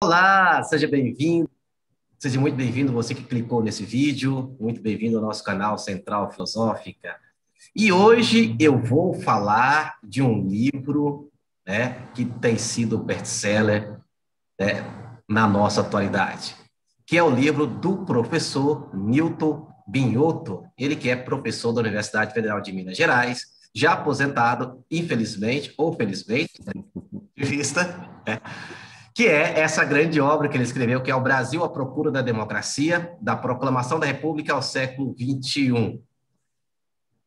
Olá, seja bem-vindo, seja muito bem-vindo você que clicou nesse vídeo, muito bem-vindo ao nosso canal Central Filosófica. E hoje eu vou falar de um livro, né, que tem sido best-seller, né, na nossa atualidade, que é o livro do professor Milton Binhoto, ele que é professor da Universidade Federal de Minas Gerais, já aposentado, infelizmente ou felizmente, né, de vista, né, que é essa grande obra que ele escreveu, que é O Brasil à Procura da Democracia, da Proclamação da República ao século XXI.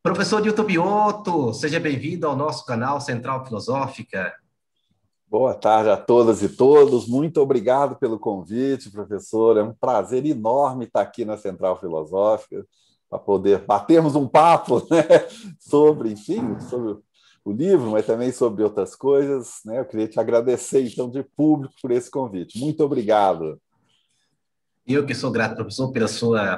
Professor Nilton Biotto, seja bem-vindo ao nosso canal Central Filosófica. Boa tarde a todas e todos. Muito obrigado pelo convite, professor. É um prazer enorme estar aqui na Central Filosófica para poder batermos um papo, né, sobre, enfim, sobre o livro, mas também sobre outras coisas, né? Eu queria te agradecer, então, de público por esse convite. Muito obrigado. Eu que sou grato, professor,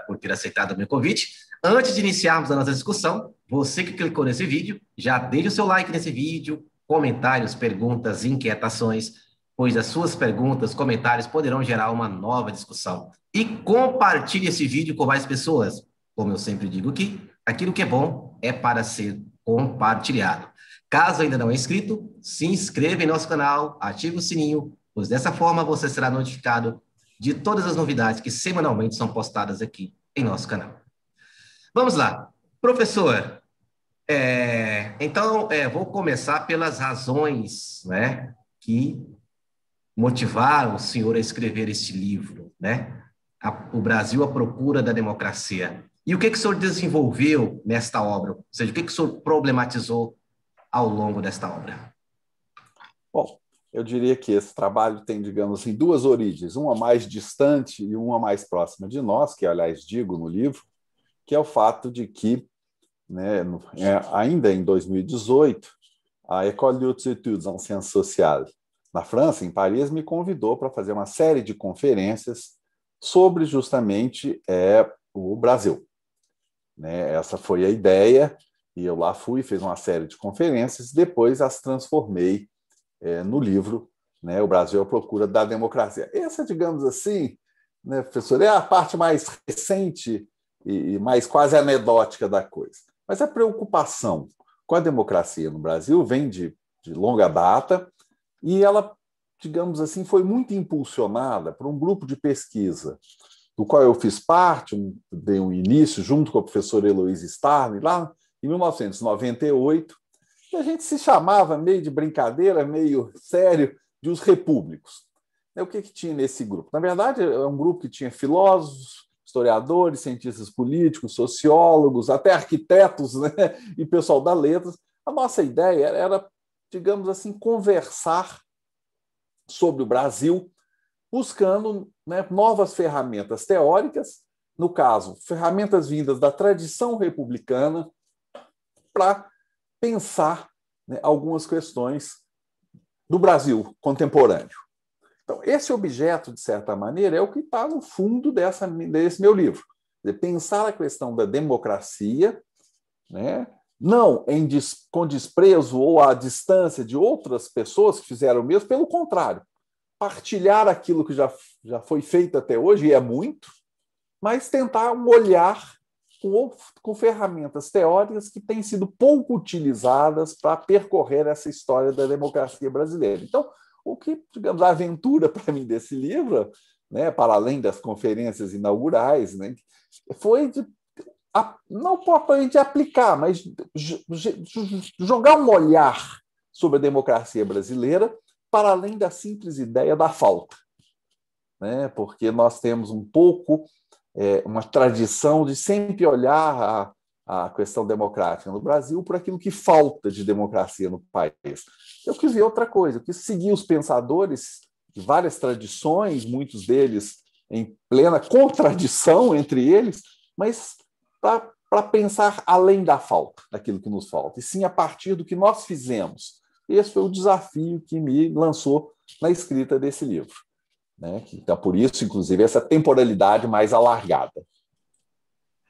por ter aceitado o meu convite. Antes de iniciarmos a nossa discussão, você que clicou nesse vídeo, já deixe o seu like nesse vídeo, comentários, perguntas, inquietações, pois as suas perguntas, comentários poderão gerar uma nova discussão. E compartilhe esse vídeo com mais pessoas. Como eu sempre digo aqui, aquilo que é bom é para ser compartilhado. Caso ainda não é inscrito, se inscreva em nosso canal, ative o sininho, pois dessa forma você será notificado de todas as novidades que semanalmente são postadas aqui em nosso canal. Vamos lá. Professor, vou começar pelas razões, né, que motivaram o senhor a escrever este livro, né? O Brasil à Procura da Democracia. E o que o senhor desenvolveu nesta obra? Ou seja, o que o senhor problematizou ao longo desta obra? Bom, eu diria que esse trabalho tem, digamos assim, duas origens, uma mais distante e uma mais próxima de nós, que, aliás, digo no livro, que é o fato de que, né, ainda em 2018, a École des études en sciences sociales, na França, em Paris, me convidou para fazer uma série de conferências sobre justamente o Brasil. Né? Essa foi a ideia, e eu lá fui, fiz uma série de conferências, depois as transformei no livro, né, O Brasil à Procura da Democracia. Essa, digamos assim, né, professor, é a parte mais recente e mais quase anedótica da coisa. Mas a preocupação com a democracia no Brasil vem de longa data e ela, digamos assim, foi muito impulsionada por um grupo de pesquisa do qual eu fiz parte, dei um início junto com a professora Heloísa Starling, lá em 1998, e a gente se chamava, meio de brincadeira, meio sério, de os repúblicos. O que tinha nesse grupo? Na verdade, é um grupo que tinha filósofos, historiadores, cientistas políticos, sociólogos, até arquitetos, né? E pessoal da letras. A nossa ideia era, digamos assim, conversar sobre o Brasil, buscando, né, novas ferramentas teóricas, no caso, ferramentas vindas da tradição republicana, para pensar, né, algumas questões do Brasil contemporâneo. Então, esse objeto, de certa maneira, é o que está no fundo desse meu livro. Pensar a questão da democracia, né, não com desprezo ou à distância de outras pessoas que fizeram o mesmo, pelo contrário, partilhar aquilo que já foi feito até hoje, e é muito, mas tentar um olhar com ferramentas teóricas que têm sido pouco utilizadas para percorrer essa história da democracia brasileira. Então, o que, digamos, a aventura para mim desse livro, né, para além das conferências inaugurais, né, foi não propriamente aplicar, mas jogar um olhar sobre a democracia brasileira para além da simples ideia da falta. Né, porque nós temos um pouco uma tradição de sempre olhar a questão democrática no Brasil por aquilo que falta de democracia no país. Eu quis ver outra coisa, eu quis seguir os pensadores de várias tradições, muitos deles em plena contradição entre eles, mas para pensar além da falta, daquilo que nos falta, e sim a partir do que nós fizemos. Esse foi o desafio que me lançou na escrita desse livro. Né? Então, por isso, inclusive, essa temporalidade mais alargada.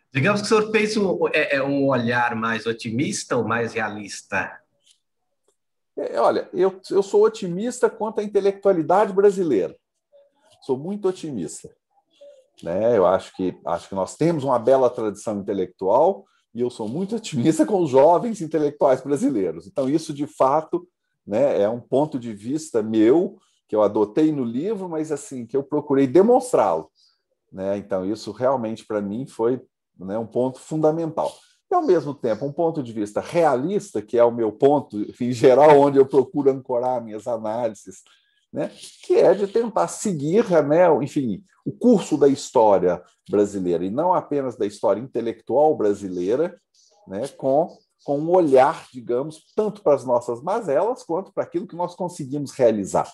Digamos que o senhor fez um olhar mais otimista ou mais realista? Olha, eu sou otimista quanto à intelectualidade brasileira. sou muito otimista. Né? Eu acho que nós temos uma bela tradição intelectual e eu sou muito otimista com os jovens intelectuais brasileiros. Então, isso, de fato, né, é um ponto de vista meu, que eu adotei no livro, mas assim que eu procurei demonstrá-lo. Né? Então, isso realmente, para mim, foi, né, um ponto fundamental. E, ao mesmo tempo, um ponto de vista realista, que é o meu ponto, em geral, onde eu procuro ancorar minhas análises, né, que é de tentar seguir, né, enfim, o curso da história brasileira, e não apenas da história intelectual brasileira, né, com um olhar, digamos, tanto para as nossas mazelas quanto para aquilo que nós conseguimos realizar.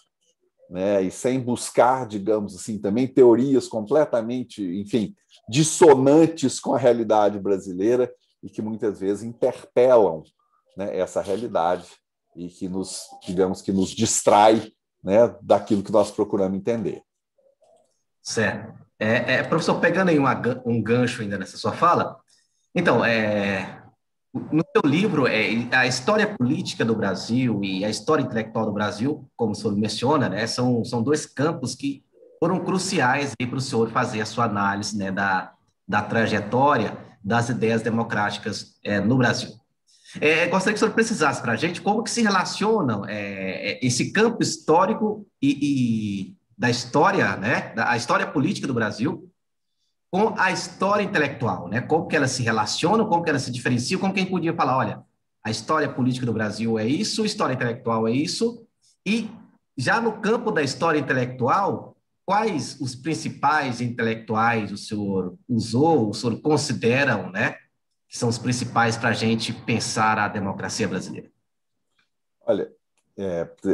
Né, e sem buscar, digamos assim, também teorias completamente, enfim, dissonantes com a realidade brasileira e que muitas vezes interpelam, né, essa realidade e que nos, digamos, que nos distrai, né, daquilo que nós procuramos entender. Certo. Professor, pegando aí um gancho ainda nessa sua fala, então, no seu livro, a história política do Brasil e a história intelectual do Brasil, como o senhor menciona, né, são dois campos que foram cruciais para o senhor fazer a sua análise, né, da trajetória das ideias democráticas no Brasil. Gostaria que o senhor precisasse para a gente como que se relacionam esse campo histórico e da história, né, a história política do Brasil com a história intelectual, né? Como que elas se relacionam, como que elas se diferenciam, como quem podia falar, olha, a história política do Brasil é isso, a história intelectual é isso, e já no campo da história intelectual, quais os principais intelectuais o senhor usou, o senhor consideram, né, que são os principais para a gente pensar a democracia brasileira? Olha,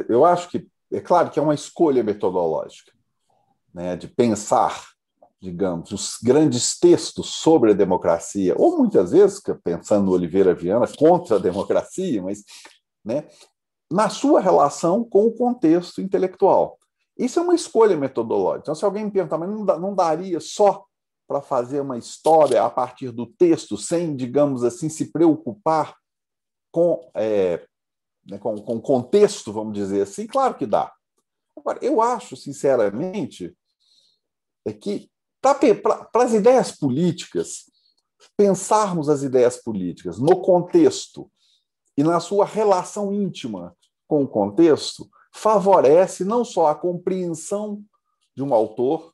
eu acho que, é claro que é uma escolha metodológica, né, de pensar, digamos, os grandes textos sobre a democracia, ou muitas vezes, pensando no Oliveira Viana, contra a democracia, mas, né, na sua relação com o contexto intelectual. Isso é uma escolha metodológica. Então, se alguém me perguntar, mas não daria só para fazer uma história a partir do texto, sem, digamos assim, se preocupar com o contexto, vamos dizer assim? Claro que dá. Agora, eu acho, sinceramente, que para as ideias políticas, pensarmos as ideias políticas no contexto e na sua relação íntima com o contexto, favorece não só a compreensão de um autor,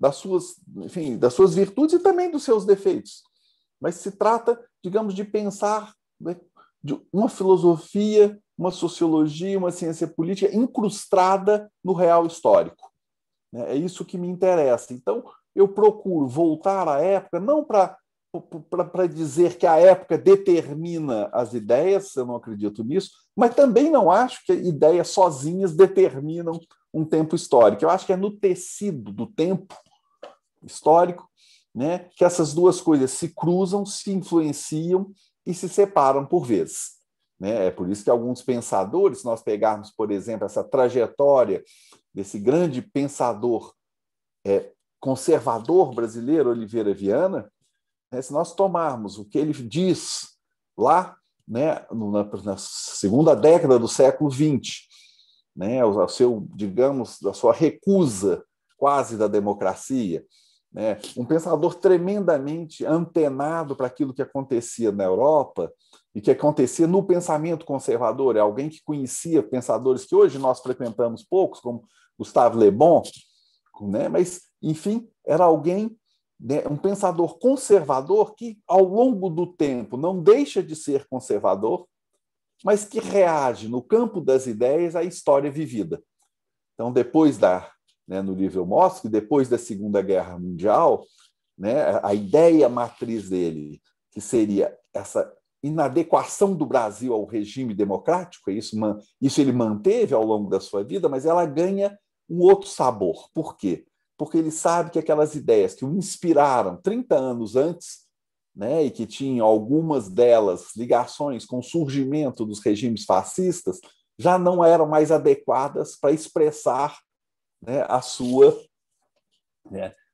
das suas virtudes e também dos seus defeitos, mas se trata, digamos, de pensar, né, de uma filosofia, uma sociologia, uma ciência política incrustada no real histórico. É isso que me interessa. Então, eu procuro voltar à época, não para dizer que a época determina as ideias, eu não acredito nisso, mas também não acho que ideias sozinhas determinam um tempo histórico. Eu acho que é no tecido do tempo histórico, né, que essas duas coisas se cruzam, se influenciam e se separam por vezes. Né? É por isso que alguns pensadores, se nós pegarmos, por exemplo, essa trajetória desse grande pensador conservador brasileiro, Oliveira Viana, né, se nós tomarmos o que ele diz lá, né, na segunda década do século XX, né, digamos, a sua recusa quase da democracia, né, um pensador tremendamente antenado para aquilo que acontecia na Europa e que acontecia no pensamento conservador, é alguém que conhecia pensadores que hoje nós frequentamos poucos, como Gustave Le Bon, né, mas, enfim, era alguém, né, um pensador conservador que, ao longo do tempo, não deixa de ser conservador, mas que reage no campo das ideias à história vivida. Então, depois no livro eu mostro que depois da Segunda Guerra Mundial, né, a ideia matriz dele, que seria essa inadequação do Brasil ao regime democrático, isso ele manteve ao longo da sua vida, mas ela ganha um outro sabor. Por quê? Porque ele sabe que aquelas ideias que o inspiraram 30 anos antes, né, e que tinham algumas delas ligações com o surgimento dos regimes fascistas, já não eram mais adequadas para expressar, né,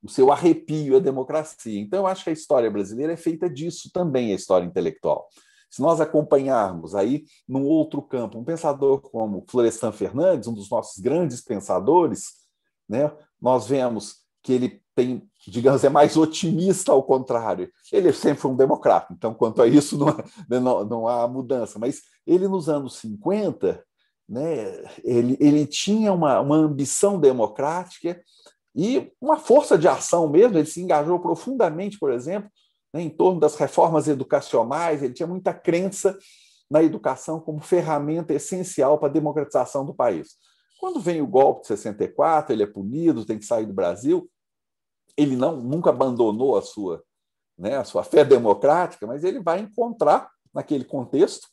o seu arrepio à democracia. Então, eu acho que a história brasileira é feita disso também, a história intelectual. Se nós acompanharmos aí, num outro campo, um pensador como Florestan Fernandes, um dos nossos grandes pensadores, né, nós vemos que ele tem, digamos, é mais otimista ao contrário. Ele sempre foi um democrata, então, quanto a isso, não há mudança. Mas ele, nos anos 50, né, ele tinha uma ambição democrática e uma força de ação mesmo. Ele se engajou profundamente, por exemplo, né, em torno das reformas educacionais. Ele tinha muita crença na educação como ferramenta essencial para a democratização do país. Quando vem o golpe de 64, ele é punido, tem que sair do Brasil. Ele nunca abandonou a sua fé democrática, mas ele vai encontrar, naquele contexto,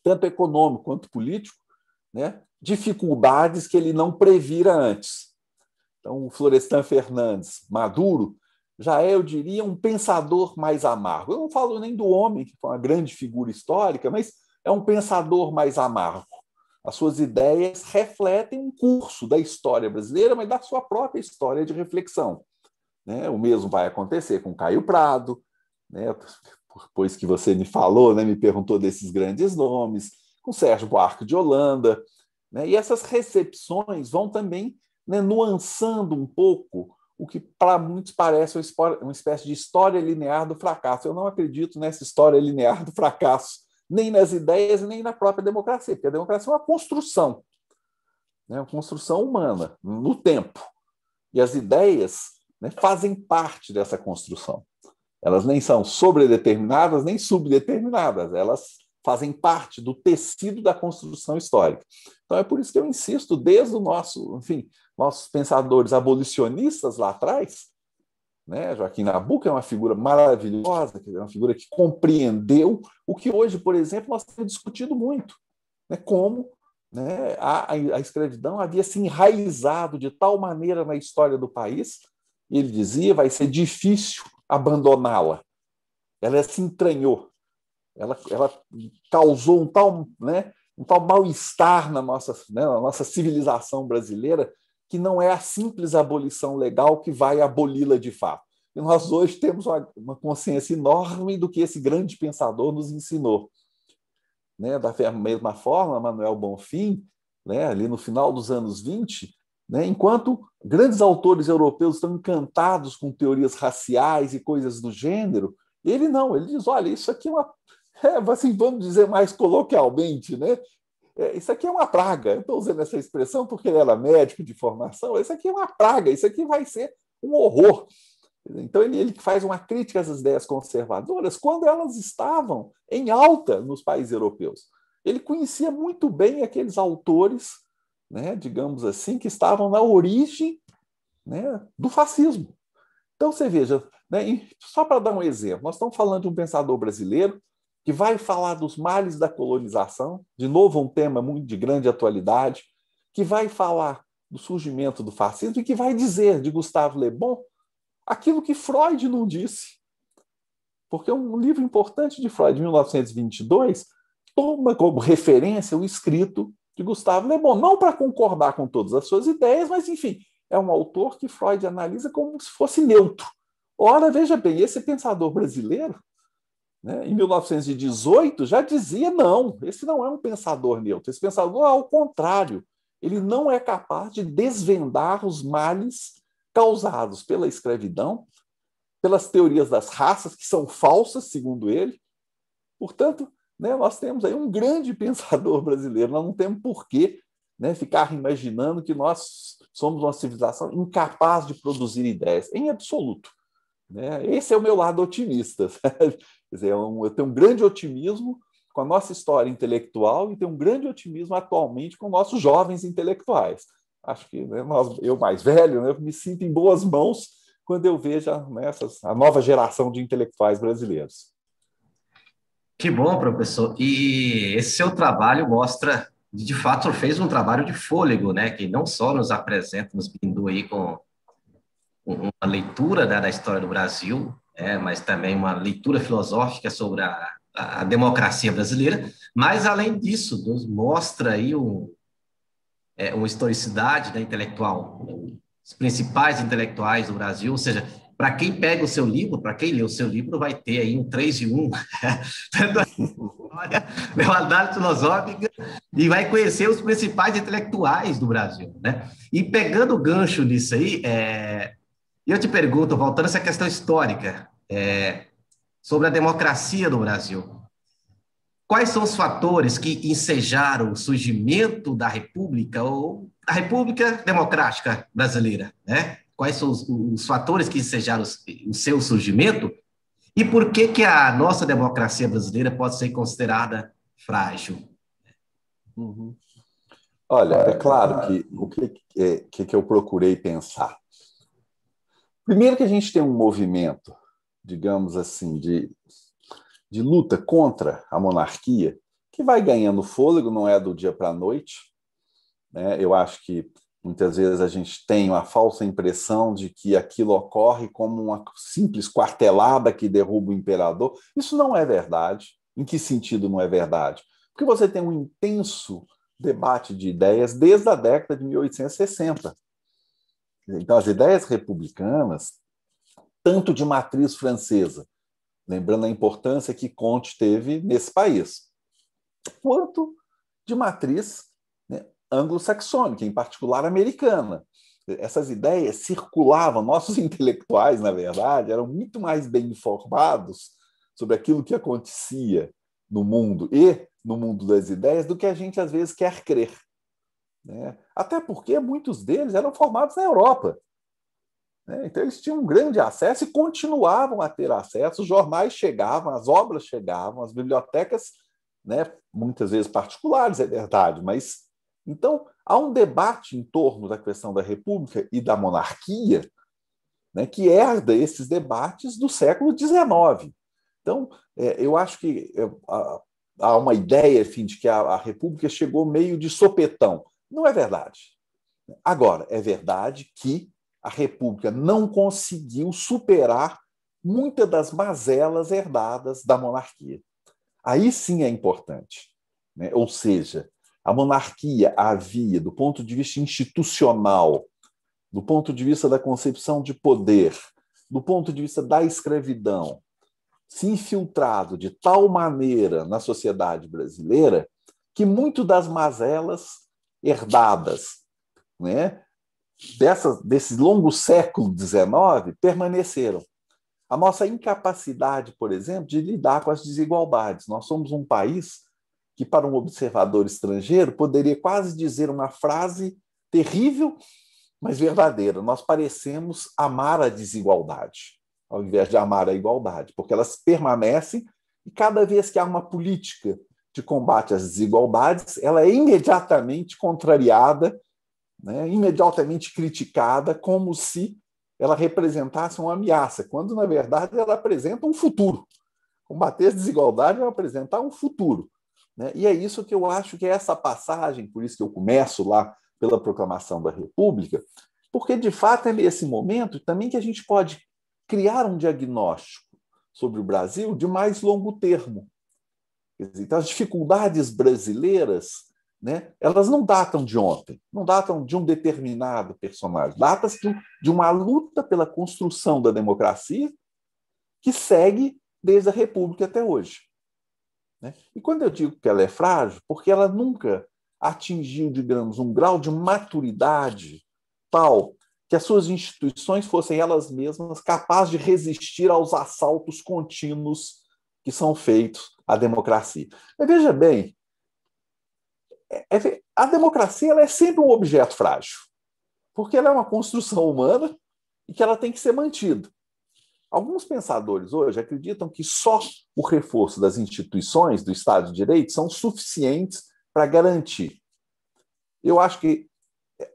tanto econômico quanto político, né, dificuldades que ele não previra antes. Então, o Florestan Fernandes Maduro já é, eu diria, um pensador mais amargo. Eu não falo nem do homem, que foi uma grande figura histórica, mas é um pensador mais amargo. As suas ideias refletem um curso da história brasileira, mas da sua própria história de reflexão. Né? O mesmo vai acontecer com Caio Prado, né? Depois que você me falou, né, me perguntou desses grandes nomes, com Sérgio Buarque de Holanda. Né? E essas recepções vão também, né, nuançando um pouco o que para muitos parece uma espécie de história linear do fracasso. Eu não acredito nessa história linear do fracasso, nem nas ideias, nem na própria democracia, porque a democracia é uma construção, né, uma construção humana, no tempo. E as ideias, né, fazem parte dessa construção. Elas nem são sobredeterminadas, nem subdeterminadas, elas fazem parte do tecido da construção histórica. Então é por isso que eu insisto, desde o nossos pensadores abolicionistas lá atrás, né? Joaquim Nabuco é uma figura maravilhosa, é uma figura que compreendeu o que hoje, por exemplo, nós temos discutido muito, né? Como, né, a escravidão havia se enraizado de tal maneira na história do país, e ele dizia, vai ser difícil abandoná-la. Ela se entranhou, ela causou um tal mal-estar na nossa civilização brasileira, que não é a simples abolição legal que vai aboli-la de fato. E nós hoje temos uma consciência enorme do que esse grande pensador nos ensinou. Né? Da mesma forma, Manuel Bonfim, né, ali no final dos anos 20, né, enquanto grandes autores europeus estão encantados com teorias raciais e coisas do gênero, ele diz, olha, isso aqui é uma... assim, vamos dizer mais coloquialmente, né? Isso aqui é uma praga. Eu estou usando essa expressão porque ele era médico de formação. Isso aqui é uma praga, isso aqui vai ser um horror. Então, ele faz uma crítica às ideias conservadoras quando elas estavam em alta nos países europeus. Ele conhecia muito bem aqueles autores, né, digamos assim, que estavam na origem, né, do fascismo. Então, você veja, né, só para dar um exemplo, nós estamos falando de um pensador brasileiro que vai falar dos males da colonização, de novo um tema muito de grande atualidade, que vai falar do surgimento do fascismo e que vai dizer de Gustave Le Bon aquilo que Freud não disse. Porque um livro importante de Freud, de 1922, toma como referência o escrito de Gustave Le Bon, não para concordar com todas as suas ideias, mas, enfim, é um autor que Freud analisa como se fosse neutro. Ora, veja bem, esse pensador brasileiro, né, em 1918, já dizia, não, esse não é um pensador neutro, esse pensador, ao contrário, ele não é capaz de desvendar os males causados pela escravidão, pelas teorias das raças, que são falsas, segundo ele. Portanto, né, nós temos aí um grande pensador brasileiro, nós não temos por que, né, ficar imaginando que nós somos uma civilização incapaz de produzir ideias, em absoluto. Né? Esse é o meu lado otimista. Quer dizer, eu tenho um grande otimismo com a nossa história intelectual e tenho um grande otimismo atualmente com nossos jovens intelectuais. Acho que, né, eu mais velho, né, me sinto em boas mãos quando eu vejo, né, a nova geração de intelectuais brasileiros. Que bom, professor. E esse seu trabalho mostra, de fato, fez um trabalho de fôlego, né? Que não só nos apresenta, nos brindou aí com uma leitura, né, da história do Brasil, mas também uma leitura filosófica sobre a democracia brasileira, mas, além disso, nos mostra aí uma historicidade, né, intelectual, os principais intelectuais do Brasil, ou seja, para quem pega o seu livro, para quem lê o seu livro, vai ter aí um 3 em 1, É uma análise filosófica e vai conhecer os principais intelectuais do Brasil, né? E pegando o gancho nisso aí, eu te pergunto, voltando a essa questão histórica, sobre a democracia no Brasil. Quais são os fatores que ensejaram o surgimento da República ou a República Democrática Brasileira, né? Quais são os fatores que ensejaram o seu surgimento e por que que a nossa democracia brasileira pode ser considerada frágil? Uhum. Olha, é claro que o que eu procurei pensar. Primeiro que a gente tem um movimento, digamos assim, de luta contra a monarquia, que vai ganhando fôlego, não é do dia para a noite, né? Eu acho que muitas vezes a gente tem uma falsa impressão de que aquilo ocorre como uma simples quartelada que derruba o imperador. Isso não é verdade. Em que sentido não é verdade? Porque você tem um intenso debate de ideias desde a década de 1860. Então, as ideias republicanas, tanto de matriz francesa, lembrando a importância que Comte teve nesse país, quanto de matriz, né, anglo-saxônica, em particular americana. Essas ideias circulavam, nossos intelectuais, na verdade, eram muito mais bem informados sobre aquilo que acontecia no mundo e no mundo das ideias do que a gente às vezes quer crer, né? Até porque muitos deles eram formados na Europa, né? Então eles tinham um grande acesso e continuavam a ter acesso. Os jornais chegavam, as obras chegavam, as bibliotecas, né, muitas vezes particulares, é verdade, mas então há um debate em torno da questão da República e da monarquia, né, que herda esses debates do século XIX. Então, eu acho que há uma ideia, enfim, de que a República chegou meio de sopetão. Não é verdade. Agora, é verdade que a República não conseguiu superar muitas das mazelas herdadas da monarquia. Aí sim é importante, né? Ou seja, a monarquia havia, do ponto de vista institucional, do ponto de vista da concepção de poder, do ponto de vista da escravidão, se infiltrado de tal maneira na sociedade brasileira que muito das mazelas herdadas, né, desse longo século XIX permaneceram. A nossa incapacidade, por exemplo, de lidar com as desigualdades. Nós somos um país que, para um observador estrangeiro, poderia quase dizer uma frase terrível, mas verdadeira. Nós parecemos amar a desigualdade, ao invés de amar a igualdade, porque elas permanecem e cada vez que há uma política de combate às desigualdades, ela é imediatamente contrariada, né, imediatamente criticada, como se ela representasse uma ameaça, quando, na verdade, ela apresenta um futuro. Combater as desigualdades é apresentar um futuro, né? E é isso que eu acho que é essa passagem, por isso que eu começo lá pela proclamação da República, porque, de fato, é nesse momento também que a gente pode criar um diagnóstico sobre o Brasil de mais longo termo. Então, as dificuldades brasileiras, né, elas não datam de ontem, não datam de um determinado personagem, datam de uma luta pela construção da democracia que segue desde a República até hoje, né? E quando eu digo que ela é frágil, porque ela nunca atingiu, digamos, um grau de maturidade tal que as suas instituições fossem elas mesmas capazes de resistir aos assaltos contínuos que são feitos à democracia. Mas veja bem, a democracia ela é sempre um objeto frágil, porque ela é uma construção humana e que ela tem que ser mantida. Alguns pensadores hoje acreditam que só o reforço das instituições do Estado de Direito são suficientes para garantir. Eu acho que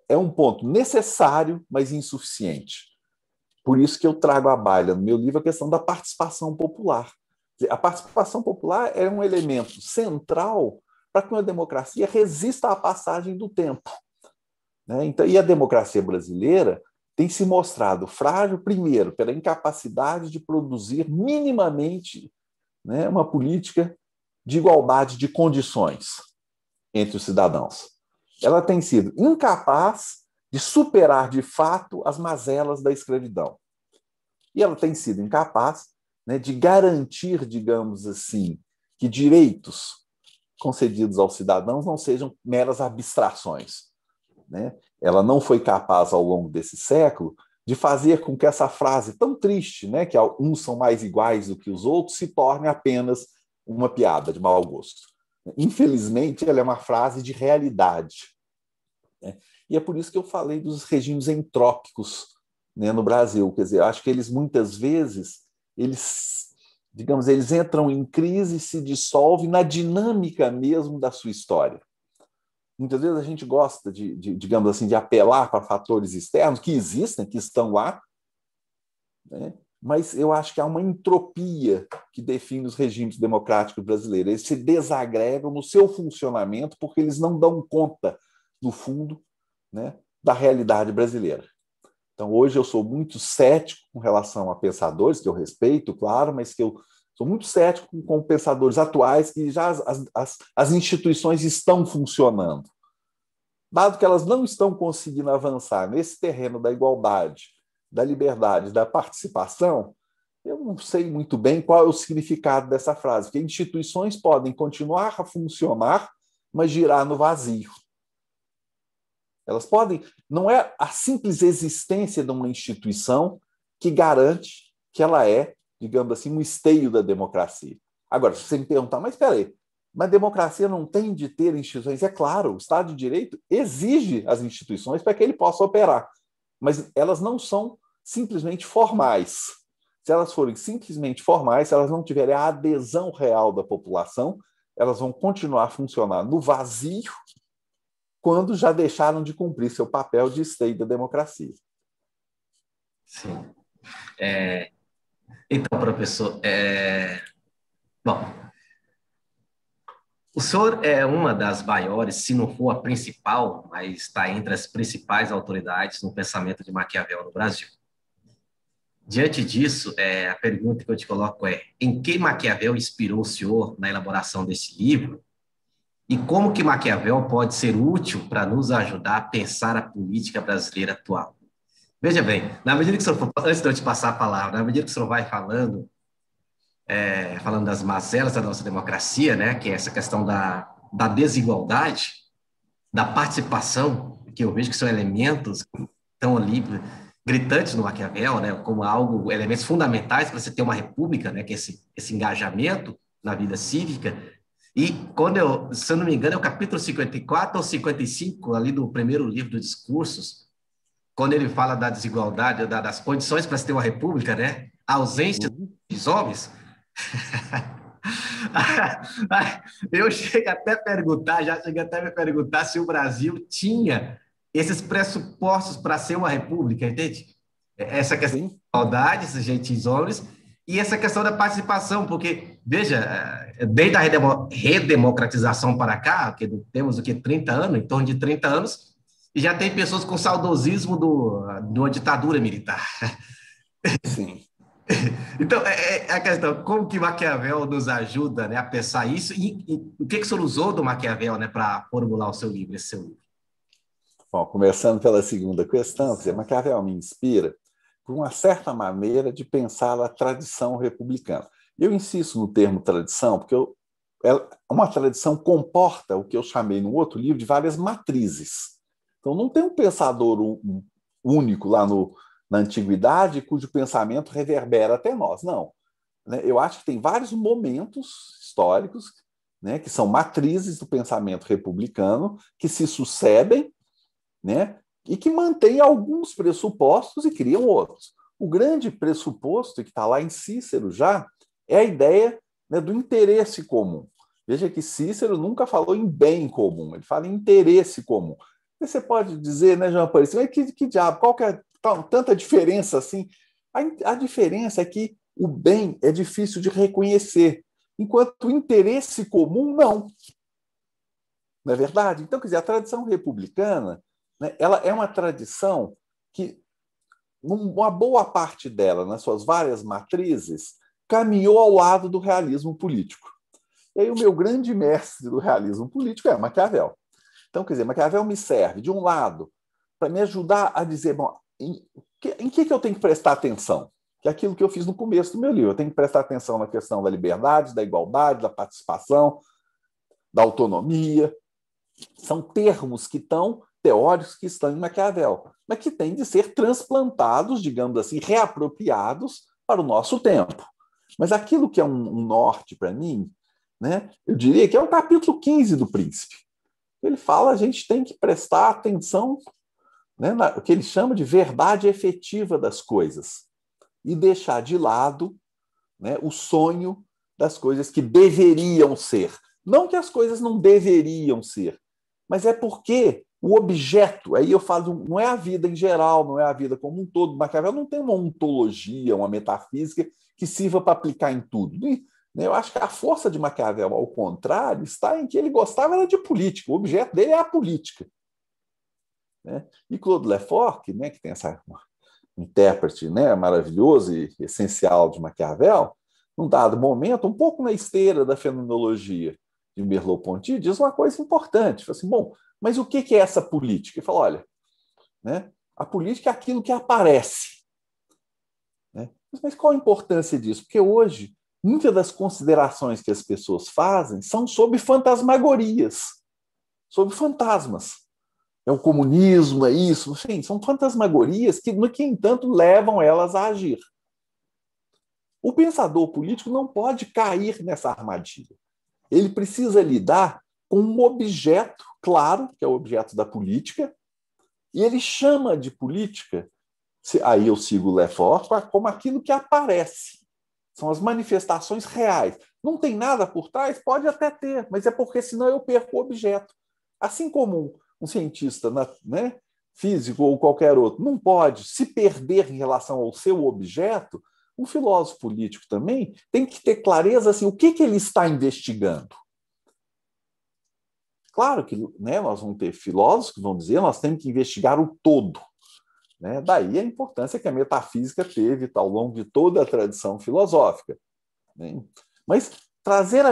é um ponto necessário, mas insuficiente. Por isso que eu trago à baila no meu livro a questão da participação popular. A participação popular é um elemento central para que uma democracia resista à passagem do tempo, né? Então, e a democracia brasileira tem se mostrado frágil, primeiro, pela incapacidade de produzir minimamente, né, uma política de igualdade de condições entre os cidadãos. Ela tem sido incapaz de superar, de fato, as mazelas da escravidão. E ela tem sido incapaz, né, de garantir, digamos assim, que direitos concedidos aos cidadãos não sejam meras abstrações, né? Ela não foi capaz, ao longo desse século, de fazer com que essa frase tão triste, né, que uns são mais iguais do que os outros, se torne apenas uma piada de mau gosto. Infelizmente, ela é uma frase de realidade, né? E é por isso que eu falei dos regimes entrópicos, né, no Brasil. Quer dizer, eu acho que eles, muitas vezes, digamos, eles entram em crise e se dissolvem na dinâmica mesmo da sua história. Muitas vezes a gente gosta digamos assim, de apelar para fatores externos que existem, que estão lá, né? Mas eu acho que há uma entropia que define os regimes democráticos brasileiros. Eles se desagregam no seu funcionamento porque eles não dão conta, no fundo, né, da realidade brasileira. Então, hoje eu sou muito cético com relação a pensadores, que eu respeito, claro, mas que eu sou muito cético com pensadores atuais que já as instituições estão funcionando. Dado que elas não estão conseguindo avançar nesse terreno da igualdade, da liberdade, da participação, eu não sei muito bem qual é o significado dessa frase, porque instituições podem continuar a funcionar, mas girar no vazio. Elas podem... Não é a simples existência de uma instituição que garante que ela é, digamos assim, um esteio da democracia. Agora, se você me perguntar, mas espera aí, mas democracia não tem de ter instituições? É claro, o Estado de Direito exige as instituições para que ele possa operar, mas elas não são simplesmente formais. Se elas forem simplesmente formais, se elas não tiverem a adesão real da população, elas vão continuar a funcionar no vazio quando já deixaram de cumprir seu papel de esteio da democracia. Sim. Então, professor, bom, o senhor é uma das maiores, se não for a principal, mas está entre as principais autoridades no pensamento de Maquiavel no Brasil. Diante disso, a pergunta que eu te coloco é: em que Maquiavel inspirou o senhor na elaboração desse livro? E como que Maquiavel pode ser útil para nos ajudar a pensar a política brasileira atual? Veja bem, na medida que o senhor for, antes de eu te passar a palavra, na medida que o senhor vai falando das mazelas da nossa democracia, né, que é essa questão da desigualdade, da participação, que eu vejo que são elementos que estão ali gritantes no Maquiavel, né, como elementos fundamentais para você ter uma república, né, que é esse engajamento na vida cívica. E quando se eu não me engano, é o capítulo 54 ou 55 ali do primeiro livro dos Discursos, quando ele fala da desigualdade, das condições para se ter uma república, né, a ausência dos homens. Eu cheguei até a me perguntar se o Brasil tinha esses pressupostos para ser uma república, entende? Essa questão da igualdade, esses gentis homens, e essa questão da participação, porque, veja, desde a redemocratização para cá, que temos 30 anos, em torno de 30 anos, e já tem pessoas com saudosismo de uma ditadura militar. Sim. Então, a questão, como que Maquiavel nos ajuda, né, a pensar isso, e o que o senhor usou do Maquiavel, né, para formular o seu livro, esse seu livro? Bom, começando pela segunda questão, quer dizer, Maquiavel me inspira por uma certa maneira de pensar a tradição republicana. Eu insisto no termo tradição, porque uma tradição comporta o que eu chamei no outro livro de várias matrizes. Então, não tem um pensador único lá na antiguidade cujo pensamento reverbera até nós, não. Eu acho que tem vários momentos históricos, né, que são matrizes do pensamento republicano, que se sucedem, né, e que mantêm alguns pressupostos e criam outros. O grande pressuposto, que está lá em Cícero já, é a ideia, né, do interesse comum. Veja que Cícero nunca falou em bem comum, ele fala em interesse comum. E você pode dizer, né, João Aparecido, mas que diabo, qual que é tanta diferença assim? A diferença é que o bem é difícil de reconhecer, enquanto o interesse comum não. Não é verdade? Então, quer dizer, a tradição republicana, né, ela é uma tradição que, uma boa parte dela, nas suas várias matrizes, caminhou ao lado do realismo político. E aí o meu grande mestre do realismo político é Maquiavel. Então, quer dizer, Maquiavel me serve, de um lado, para me ajudar a dizer, bom, em que eu tenho que prestar atenção? que é aquilo que eu fiz no começo do meu livro. Eu tenho que prestar atenção na questão da liberdade, da igualdade, da participação, da autonomia. São termos que estão, teóricos que estão em Maquiavel, mas que têm de ser transplantados, digamos assim, reapropriados para o nosso tempo. Mas aquilo que é um norte para mim, né, eu diria que é o capítulo 15 do Príncipe. Ele fala a gente tem que prestar atenção, né, o que ele chama de verdade efetiva das coisas e deixar de lado, né, o sonho das coisas que deveriam ser. Não que as coisas não deveriam ser, mas é porque o objeto, aí eu falo, não é a vida em geral, não é a vida como um todo. Maquiavel não tem uma ontologia, uma metafísica que sirva para aplicar em tudo. Eu acho que a força de Maquiavel, ao contrário, está em que ele gostava era de política. O objeto dele é a política. Né? E Claude Lefort, né, que tem essa intérprete, né, maravilhoso e essencial de Maquiavel, num dado momento, um pouco na esteira da fenomenologia de Merleau-Ponty, diz uma coisa importante. Fala assim, bom, mas o que é essa política? Ele fala, olha, né, a política é aquilo que aparece. Né? Mas qual a importância disso? Porque hoje, muitas das considerações que as pessoas fazem são sobre fantasmagorias, sobre fantasmas. É o comunismo, é isso, enfim, são fantasmagorias que, no que, entanto, levam elas a agir. O pensador político não pode cair nessa armadilha. Ele precisa lidar com um objeto claro, que é o objeto da política, e ele chama de política, aí eu sigo o Lefort, como aquilo que aparece. São as manifestações reais. Não tem nada por trás? Pode até ter, mas é porque senão eu perco o objeto. Assim como um cientista, né, físico ou qualquer outro não pode se perder em relação ao seu objeto, um filósofo político também tem que ter clareza assim, o que ele está investigando. Claro que, né, nós vamos ter filósofos que vão dizer nós temos que investigar o todo. Né? Daí a importância que a metafísica teve ao longo de toda a tradição filosófica. Né? Mas trazer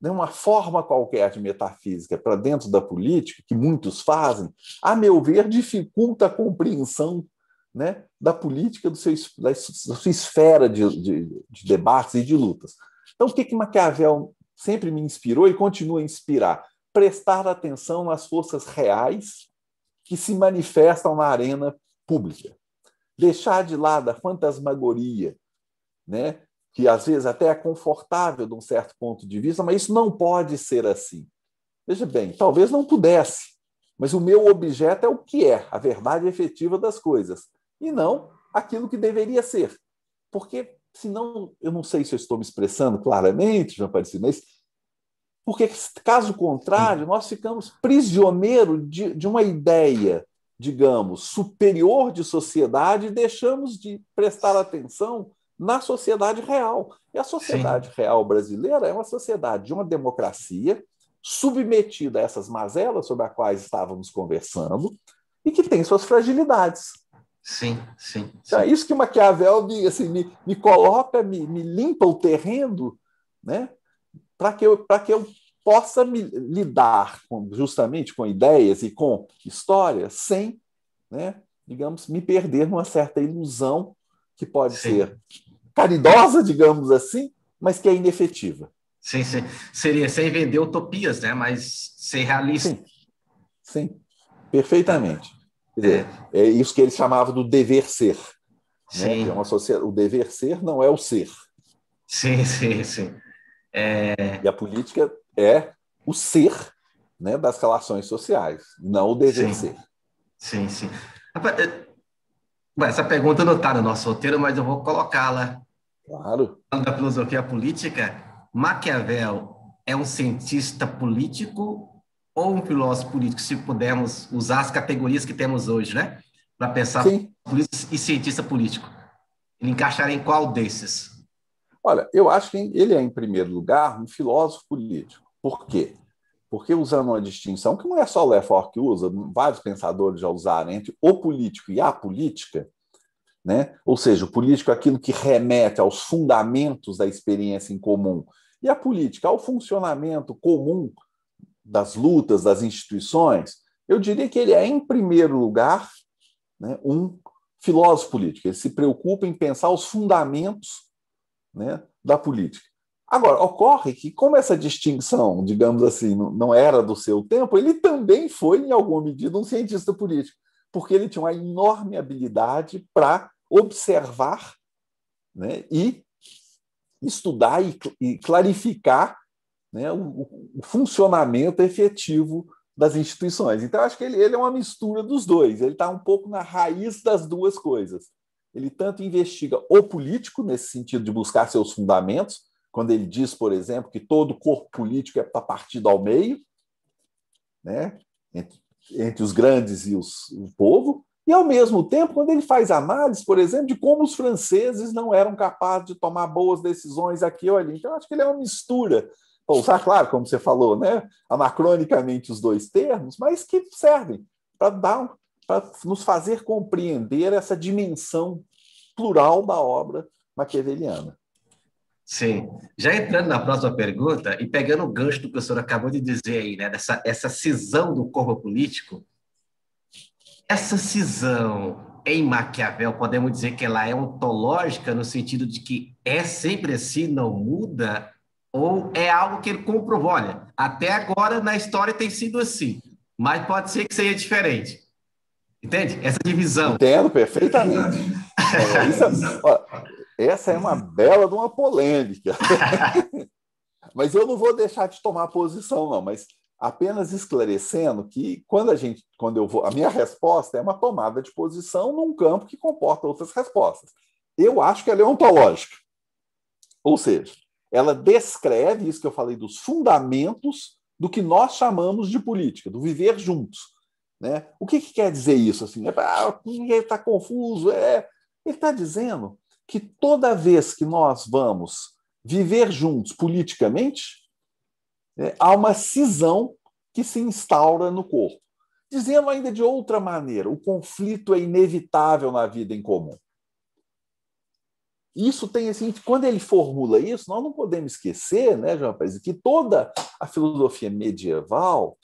uma forma qualquer de metafísica para dentro da política, que muitos fazem, a meu ver, dificulta a compreensão, né, da política da sua esfera de debates e de lutas. Então, o que Maquiavel sempre me inspirou e continua a inspirar? Prestar atenção nas forças reais que se manifestam na arena pública. Deixar de lado a fantasmagoria, né, que às vezes até é confortável de um certo ponto de vista, mas isso não pode ser assim. Veja bem, talvez não pudesse, mas o meu objeto é o que é, a verdade efetiva das coisas, e não aquilo que deveria ser. Porque, senão, eu não sei se eu estou me expressando claramente, João Aparecido, mas porque, caso contrário, nós ficamos prisioneiros de uma ideia, digamos, superior de sociedade e deixamos de prestar atenção na sociedade real. E a sociedade Sim. real brasileira é uma sociedade de uma democracia submetida a essas mazelas sobre as quais estávamos conversando e que tem suas fragilidades. Sim, sim. Então, é isso que Maquiavel me coloca, me limpa o terreno, né, para que eu possa lidar justamente com ideias e com histórias sem, né, digamos, me perder numa certa ilusão que pode ser caridosa, digamos assim, mas que é inefetiva. Sim, sim. Seria sem vender utopias, né? Mas ser realista. Sim, sim, perfeitamente. Quer dizer, é isso que ele chamava do dever ser. Né? É uma sociedade, o dever ser não é o ser. Sim, sim, sim. E a política é o ser, né, das relações sociais, não o dever ser. Sim, sim. Essa pergunta não está no nosso roteiro, mas eu vou colocá-la. Claro. Da filosofia política, Maquiavel é um cientista político ou um filósofo político, se pudermos usar as categorias que temos hoje, né? Para pensar político e cientista político. Ele encaixaria em qual desses? Olha, eu acho que ele é, em primeiro lugar, um filósofo político. Por quê? Porque usando uma distinção que não é só o Lefort que usa, vários pensadores já usaram, entre o político e a política, né? Ou seja, o político é aquilo que remete aos fundamentos da experiência em comum, e a política ao funcionamento comum das lutas, das instituições. Eu diria que ele é, em primeiro lugar, né, um filósofo político, ele se preocupa em pensar os fundamentos, né, da política. Agora, ocorre que, como essa distinção, digamos assim, não era do seu tempo, ele também foi, em alguma medida, um cientista político, porque ele tinha uma enorme habilidade para observar, né, e estudar e clarificar, né, o funcionamento efetivo das instituições. Então, acho que ele é uma mistura dos dois, ele está um pouco na raiz das duas coisas. Ele tanto investiga o político, nesse sentido de buscar seus fundamentos, quando ele diz, por exemplo, que todo corpo político é partido ao meio, né, entre os grandes e o povo, e, ao mesmo tempo, quando ele faz análise, por exemplo, de como os franceses não eram capazes de tomar boas decisões aqui ou ali. Então, acho que ele é uma mistura, para usar, claro, como você falou, né, anacronicamente os dois termos, mas que servem para nos fazer compreender essa dimensão plural da obra maquiaveliana. Sim. Já entrando na próxima pergunta e pegando o gancho do que o professor acabou de dizer aí, né, essa cisão do corpo político, essa cisão em Maquiavel, podemos dizer que ela é ontológica no sentido de que é sempre assim, não muda, ou é algo que ele comprovou? Olha, até agora na história tem sido assim, mas pode ser que seja diferente. Entende? Essa divisão. Entendo perfeitamente. Essa é uma bela de uma polêmica. Mas eu não vou deixar de tomar posição, não. Mas apenas esclarecendo que quando eu vou, a minha resposta é uma tomada de posição num campo que comporta outras respostas. Eu acho que ela é ontológica. Ou seja, ela descreve isso que eu falei dos fundamentos do que nós chamamos de política, do viver juntos. Né? O que quer dizer isso? Assim, ele está confuso. Ele está dizendo que toda vez que nós vamos viver juntos politicamente, há uma cisão que se instaura no corpo. Dizendo ainda de outra maneira, o conflito é inevitável na vida em comum. Isso tem assim, quando ele formula isso, nós não podemos esquecer, né, João Paes, que toda a filosofia medieval,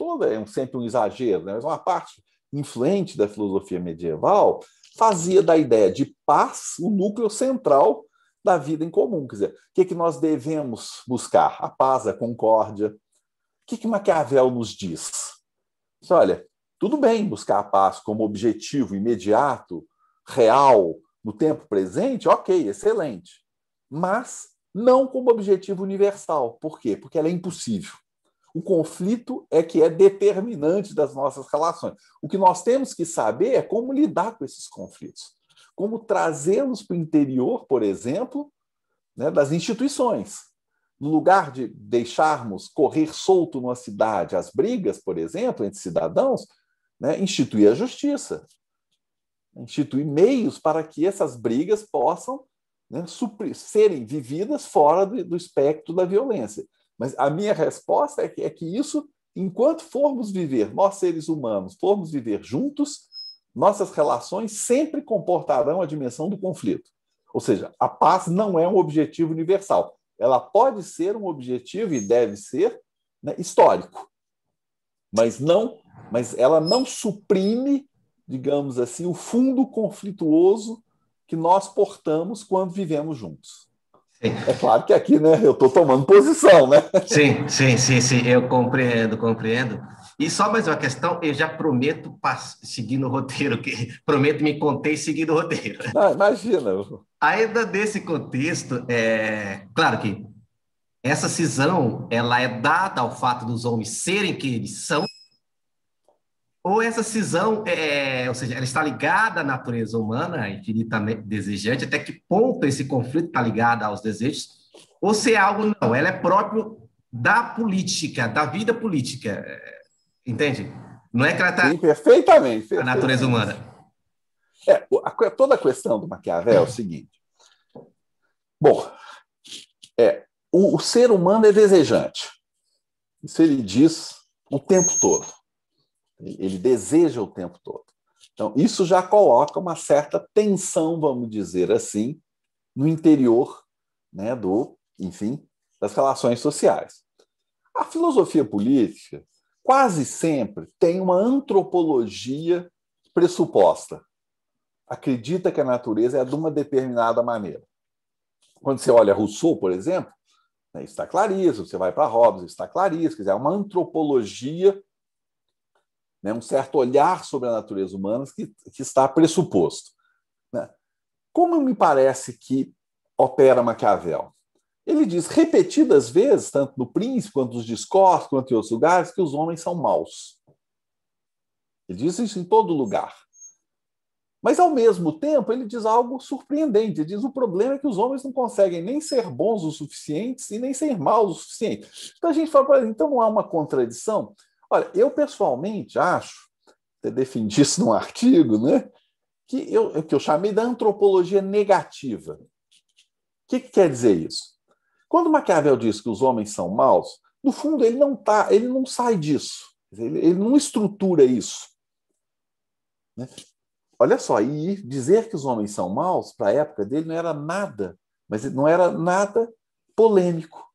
sempre um exagero, né, mas uma parte influente da filosofia medieval fazia da ideia de paz o núcleo central da vida em comum. Quer dizer, o que nós devemos buscar? A paz, a concórdia. O que Maquiavel nos diz? Olha, tudo bem buscar a paz como objetivo imediato, real, no tempo presente, ok, excelente. Mas não como objetivo universal. Por quê? Porque ela é impossível. O conflito é que é determinante das nossas relações. O que nós temos que saber é como lidar com esses conflitos. Como trazê-los para o interior, por exemplo, né, das instituições. No lugar de deixarmos correr solto numa cidade as brigas, por exemplo, entre cidadãos, né, instituir a justiça. Instituir meios para que essas brigas possam, né, serem vividas fora do espectro da violência. Mas a minha resposta é que isso, enquanto formos viver, nós seres humanos, formos viver juntos, nossas relações sempre comportarão a dimensão do conflito. Ou seja, a paz não é um objetivo universal. Ela pode ser um objetivo e deve ser, né, histórico, mas ela não suprime, digamos assim, o fundo conflituoso que nós portamos quando vivemos juntos. Sim. É claro que aqui, né, eu estou tomando posição, né? Sim, eu compreendo. E só mais uma questão, eu já prometo seguir no roteiro, prometo me conter e seguir no roteiro. Não, imagina. Ainda nesse contexto, claro que essa cisão ela é dada ao fato dos homens serem que eles são, ou essa cisão, ou seja, ela está ligada à natureza humana, infinitamente desejante, até que ponto esse conflito está ligado aos desejos, ou se é algo não, ela é próprio da política, da vida política, entende? Não é que ela está... Sim, perfeitamente. A natureza humana. Toda a questão do Maquiavel é o seguinte. Bom, o ser humano é desejante. Isso ele diz o tempo todo. Ele deseja o tempo todo. Então, isso já coloca uma certa tensão, vamos dizer assim, no interior, né, das relações sociais. A filosofia política quase sempre tem uma antropologia pressuposta. acredita que a natureza é de uma determinada maneira. Quando você olha Rousseau, por exemplo, né, isso está claríssimo. Você vai para Hobbes, isso está claríssimo. Quer dizer, é uma antropologia, né, um certo olhar sobre a natureza humana que está pressuposto. Né? Como me parece que opera Maquiavel? Ele diz repetidas vezes, tanto no Príncipe, quanto nos Discursos, quanto em outros lugares, que os homens são maus. Ele diz isso em todo lugar. Mas, ao mesmo tempo, ele diz algo surpreendente. Ele diz o problema é que os homens não conseguem nem ser bons o suficiente e nem ser maus o suficiente. Então, a gente fala, então não há uma contradição? Olha, eu pessoalmente acho, até defendi isso num artigo, né, que eu chamei da antropologia negativa. O que quer dizer isso? Quando Maquiavel diz que os homens são maus, no fundo ele não sai disso, ele não estrutura isso. Né? Olha só, e dizer que os homens são maus, para a época dele, não era nada, mas não era nada polêmico.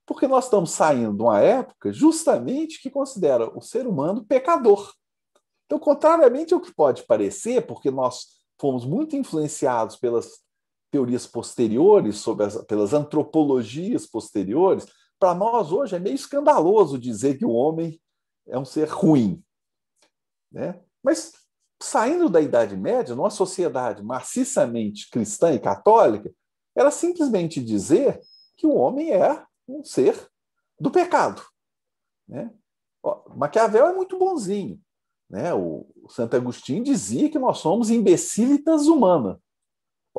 Porque nós estamos saindo de uma época justamente que considera o ser humano pecador. Então, contrariamente ao que pode parecer, porque nós fomos muito influenciados pelas teorias posteriores, pelas antropologias posteriores, para nós hoje é meio escandaloso dizer que o homem é um ser ruim. Né? Mas, saindo da Idade Média, numa sociedade maciçamente cristã e católica, era simplesmente dizer que o homem é um ser do pecado. Né? Maquiavel é muito bonzinho. Né? O Santo Agostinho dizia que nós somos imbecilitas humana.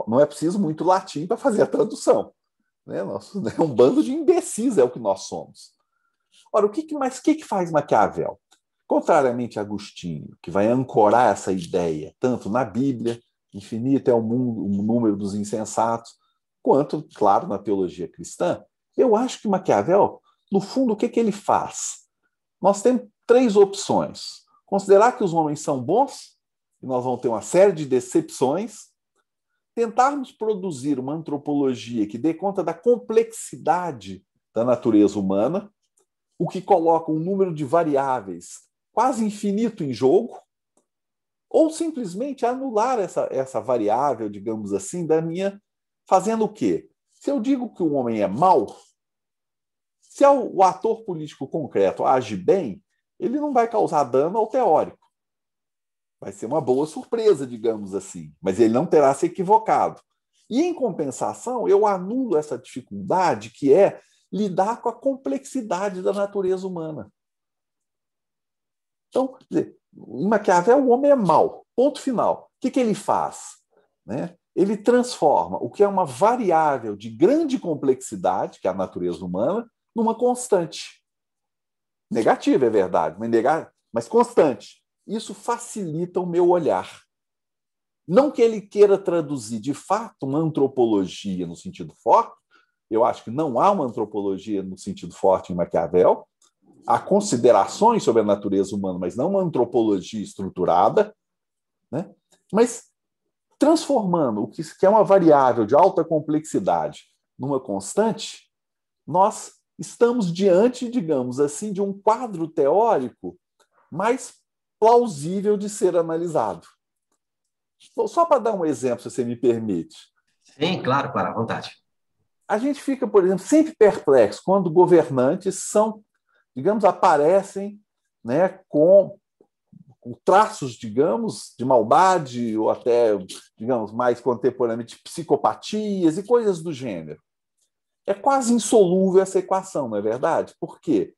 Não é preciso muito latim para fazer a tradução. Né? É um bando de imbecis, é o que nós somos. Ora, o que faz Maquiavel? Contrariamente a Agostinho, que vai ancorar essa ideia tanto na Bíblia, infinito é o número dos insensatos, quanto, claro, na teologia cristã, eu acho que Maquiavel, no fundo, o que ele faz? Nós temos 3 opções. Considerar que os homens são bons, e nós vamos ter uma série de decepções, tentarmos produzir uma antropologia que dê conta da complexidade da natureza humana, o que coloca um número de variáveis quase infinito em jogo, ou simplesmente anular essa variável, digamos assim, fazendo o quê? Se eu digo que o homem é mau, se o ator político concreto age bem, ele não vai causar dano ao teórico. Vai ser uma boa surpresa, digamos assim, mas ele não terá se equivocado. E, em compensação, eu anulo essa dificuldade que é lidar com a complexidade da natureza humana. Então, em Maquiavel, o homem é mau. Ponto final. O que ele faz? Né? Ele transforma o que é uma variável de grande complexidade, que é a natureza humana, numa constante. Negativa, é verdade, mas constante. Isso facilita o meu olhar. Não que ele queira traduzir, de fato, uma antropologia no sentido forte. Eu acho que não há uma antropologia no sentido forte em Maquiavel. Há considerações sobre a natureza humana, mas não uma antropologia estruturada. Né? Mas transformando o que é uma variável de alta complexidade numa constante, nós estamos diante, digamos assim, de um quadro teórico mais plausível de ser analisado. Só para dar um exemplo, se você me permite. Sim, claro, à vontade. A gente fica, por exemplo, sempre perplexo quando governantes aparecem, né, com traços, digamos, de maldade ou até, digamos, mais contemporaneamente, psicopatias e coisas do gênero. É quase insolúvel essa equação, não é verdade? Por quê?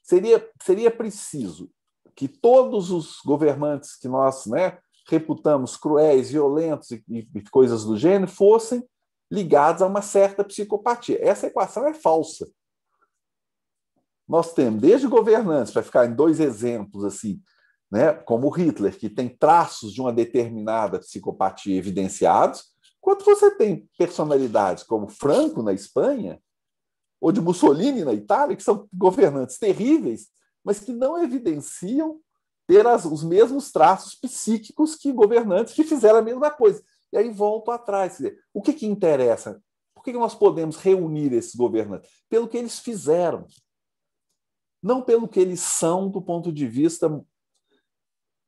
Seria preciso que todos os governantes que nós, né, reputamos cruéis, violentos e coisas do gênero fossem ligados a uma certa psicopatia. Essa equação é falsa. Nós temos desde governantes, para ficar em 2 exemplos assim, né, como Hitler, que tem traços de uma determinada psicopatia evidenciados, quanto você tem personalidades como Franco na Espanha, ou de Mussolini na Itália, que são governantes terríveis, mas que não evidenciam ter os mesmos traços psíquicos que governantes que fizeram a mesma coisa. E aí volto atrás. Quer dizer, o que interessa? Por que nós podemos reunir esses governantes? Pelo que eles fizeram. Não pelo que eles são do ponto de vista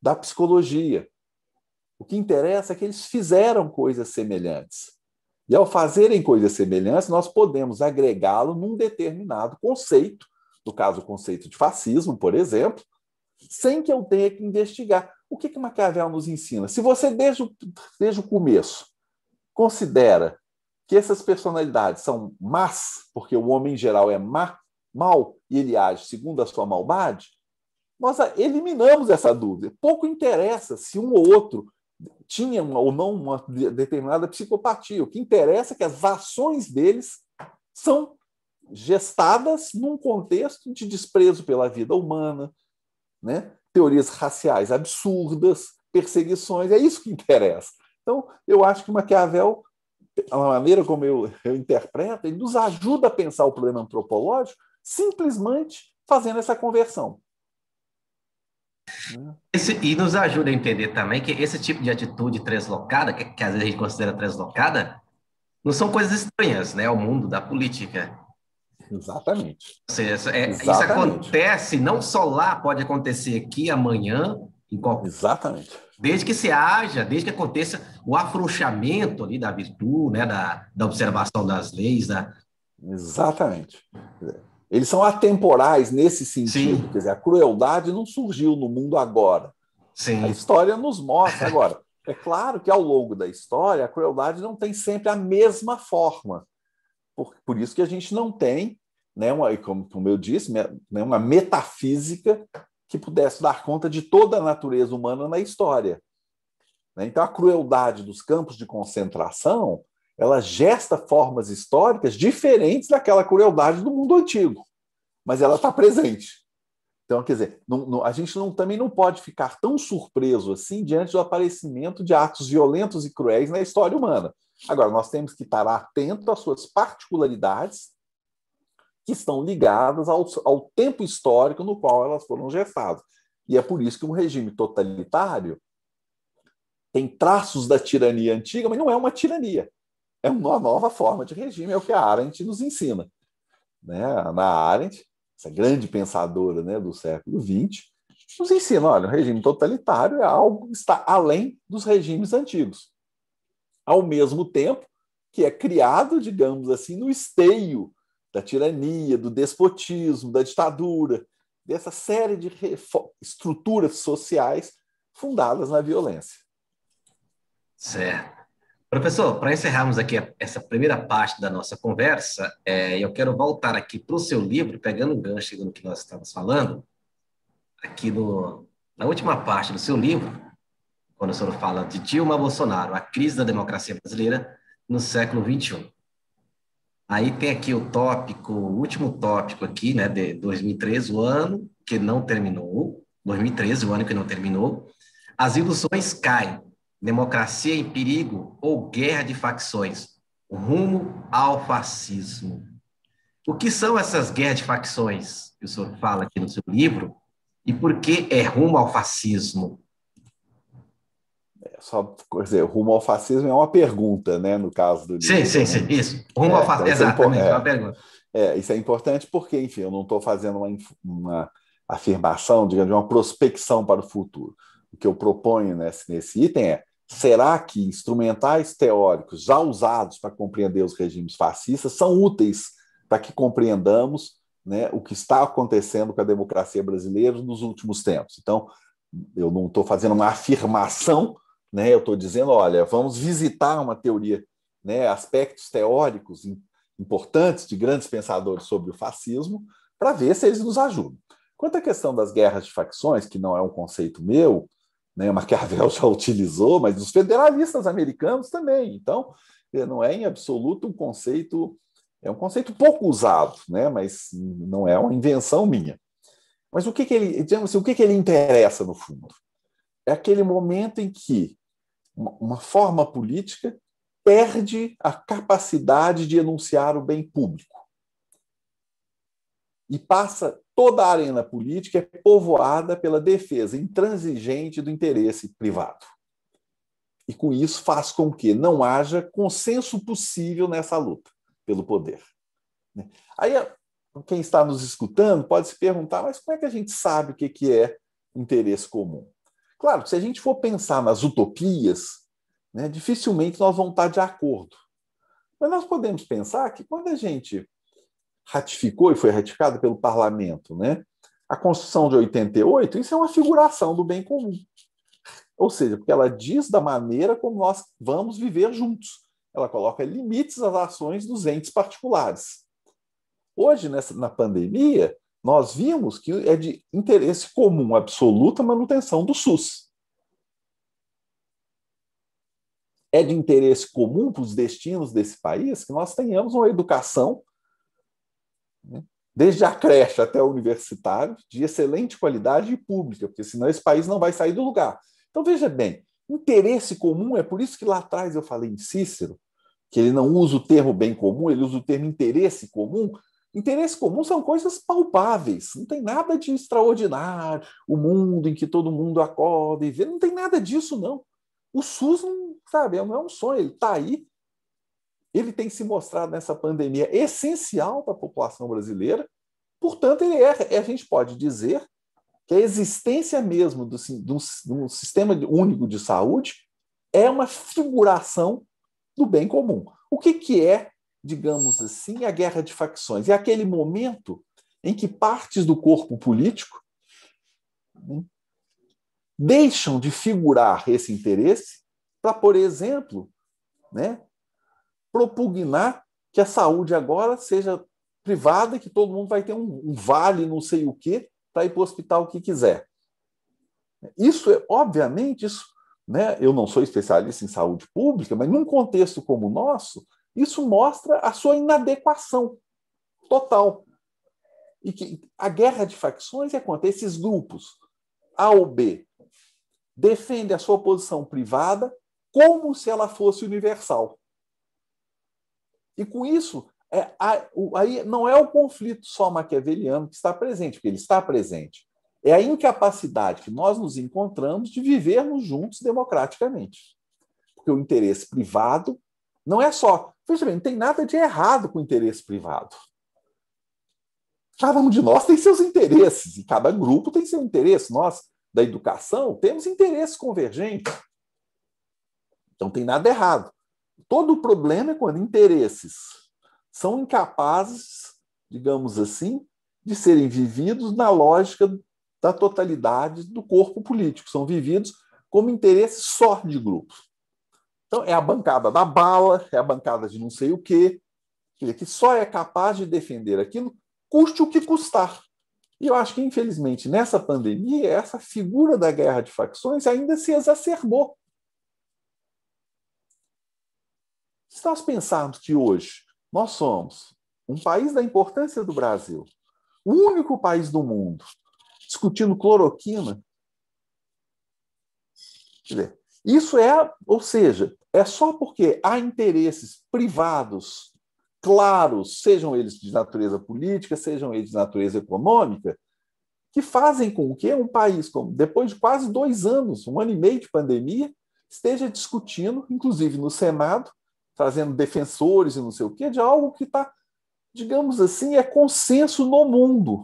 da psicologia. O que interessa é que eles fizeram coisas semelhantes. E ao fazerem coisas semelhantes, nós podemos agregá-lo num determinado conceito, no caso, o conceito de fascismo, por exemplo, sem que eu tenha que investigar. O que Maquiavel nos ensina? Se você, desde o começo, considera que essas personalidades são más, porque o homem em geral é mau, e ele age segundo a sua maldade, nós eliminamos essa dúvida. Pouco interessa se um ou outro tinha ou não uma determinada psicopatia. O que interessa é que as ações deles são gestadas num contexto de desprezo pela vida humana, né? Teorias raciais absurdas, perseguições, é isso que interessa. Então, eu acho que Maquiavel, a maneira como eu interpreto, ele nos ajuda a pensar o problema antropológico simplesmente fazendo essa conversão. E nos ajuda a entender também que esse tipo de atitude translocada, que às vezes a gente considera translocada, não são coisas estranhas, né, ao mundo da política. Exatamente. Ou seja, isso acontece não só lá, pode acontecer aqui, amanhã, em qualquer... Exatamente. Desde que se haja, desde que aconteça o afrouxamento ali da virtude, né, da observação das leis. Exatamente. Eles são atemporais nesse sentido. Sim. Quer dizer, a crueldade não surgiu no mundo agora. Sim. A história nos mostra agora. É claro que ao longo da história a crueldade não tem sempre a mesma forma. Por isso que a gente não tem, né, como eu disse, né, uma metafísica que pudesse dar conta de toda a natureza humana na história. Então, a crueldade dos campos de concentração, ela gesta formas históricas diferentes daquela crueldade do mundo antigo, mas ela está presente. Então, quer dizer, a gente também não pode ficar tão surpreso assim diante do aparecimento de atos violentos e cruéis na história humana. Agora, nós temos que estar atento às suas particularidades que estão ligadas ao tempo histórico no qual elas foram gestadas. E é por isso que um regime totalitário tem traços da tirania antiga, mas não é uma tirania. É uma nova forma de regime, é o que a Arendt nos ensina. Né? A Arendt, essa grande pensadora, né, do século XX, nos ensina, olha, o regime totalitário é algo que está além dos regimes antigos. Ao mesmo tempo que é criado, digamos assim, no esteio da tirania, do despotismo, da ditadura, dessa série de estruturas sociais fundadas na violência. Certo. Professor, para encerrarmos aqui essa primeira parte da nossa conversa, eu quero voltar aqui para o seu livro, pegando o gancho do que nós estávamos falando, aqui na última parte do seu livro, quando o senhor fala de Dilma Bolsonaro, a crise da democracia brasileira no século XXI. Aí tem aqui o último tópico aqui, né, de 2013, o ano que não terminou, 2013, o ano que não terminou, as ilusões caem, democracia em perigo ou guerra de facções, rumo ao fascismo. O que são essas guerras de facções que o senhor fala aqui no seu livro e por que é rumo ao fascismo? Só dizer, rumo ao fascismo é uma pergunta, né, no caso do livro. Sim, isso. Rumo ao fascismo, exatamente, é uma pergunta. Isso é importante porque, enfim, eu não estou fazendo uma afirmação, digamos, uma prospecção para o futuro. O que eu proponho nesse item é: será que instrumentais teóricos já usados para compreender os regimes fascistas são úteis para que compreendamos, né, o que está acontecendo com a democracia brasileira nos últimos tempos? Então, eu não estou fazendo uma afirmação, né, eu estou dizendo, olha, vamos visitar uma teoria, né, aspectos teóricos importantes de grandes pensadores sobre o fascismo, para ver se eles nos ajudam. Quanto à questão das guerras de facções, que não é um conceito meu, né, Maquiavel já utilizou, mas os federalistas americanos também. Então, não é em absoluto um conceito, é um conceito pouco usado, né, mas não é uma invenção minha. Mas o que ele interessa, no fundo? É aquele momento em que uma forma política perde a capacidade de enunciar o bem público. E passa toda a arena política é povoada pela defesa intransigente do interesse privado. E com isso faz com que não haja consenso possível nessa luta pelo poder. Aí quem está nos escutando pode se perguntar, mas como é que a gente sabe o que é interesse comum? Claro, se a gente for pensar nas utopias, né, dificilmente nós vamos estar de acordo. Mas nós podemos pensar que quando a gente ratificou, e foi ratificado pelo parlamento, né, a Constituição de 88, isso é uma figuração do bem comum. Ou seja, porque ela diz da maneira como nós vamos viver juntos. Ela coloca limites às ações dos entes particulares. Hoje, na pandemia, nós vimos que é de interesse comum absoluto a manutenção do SUS. É de interesse comum para os destinos desse país que nós tenhamos uma educação, né, desde a creche até o universitário, de excelente qualidade e pública, porque senão esse país não vai sair do lugar. Então, veja bem, interesse comum, é por isso que lá atrás eu falei em Cícero, que ele não usa o termo bem comum, ele usa o termo interesse comum. Interesse comum são coisas palpáveis, não tem nada de extraordinário, o mundo em que todo mundo acorda e vê, não tem nada disso, não. O SUS, não, sabe, não é um sonho, ele está aí, ele tem se mostrado nessa pandemia essencial para a população brasileira, portanto, a gente pode dizer que a existência mesmo do sistema único de saúde é uma figuração do bem comum. O que é, digamos assim, a guerra de facções? É aquele momento em que partes do corpo político, né, deixam de figurar esse interesse para, por exemplo, né, propugnar que a saúde agora seja privada e que todo mundo vai ter um vale não sei o quê para ir para o hospital que quiser. Isso é, obviamente, né, eu não sou especialista em saúde pública, mas num contexto como o nosso, isso mostra a sua inadequação total. E que a guerra de facções é quando esses grupos, A ou B, defendem a sua posição privada como se ela fosse universal. E com isso, aí não é o conflito só maquiaveliano que está presente, porque ele está presente. É a incapacidade que nós nos encontramos de vivermos juntos democraticamente. Porque o interesse privado não é só... Veja bem, não tem nada de errado com o interesse privado. Cada um de nós tem seus interesses, e cada grupo tem seu interesse. Nós, da educação, temos interesses convergentes. Então, não tem nada errado. Todo o problema é quando interesses são incapazes, digamos assim, de serem vividos na lógica da totalidade do corpo político. São vividos como interesses só de grupos. Então, é a bancada da bala, é a bancada de não sei o quê, que só é capaz de defender aquilo, custe o que custar. E eu acho que, infelizmente, nessa pandemia, essa figura da guerra de facções ainda se exacerbou. Se nós pensarmos que hoje nós somos um país da importância do Brasil, o único país do mundo discutindo cloroquina, quer dizer, isso é, ou seja, é só porque há interesses privados claros, sejam eles de natureza política, sejam eles de natureza econômica, que fazem com que um país, como depois de quase 2 anos, 1 ano e meio de pandemia, esteja discutindo, inclusive no Senado, trazendo defensores e não sei o quê, de algo que está, digamos assim, é consenso no mundo.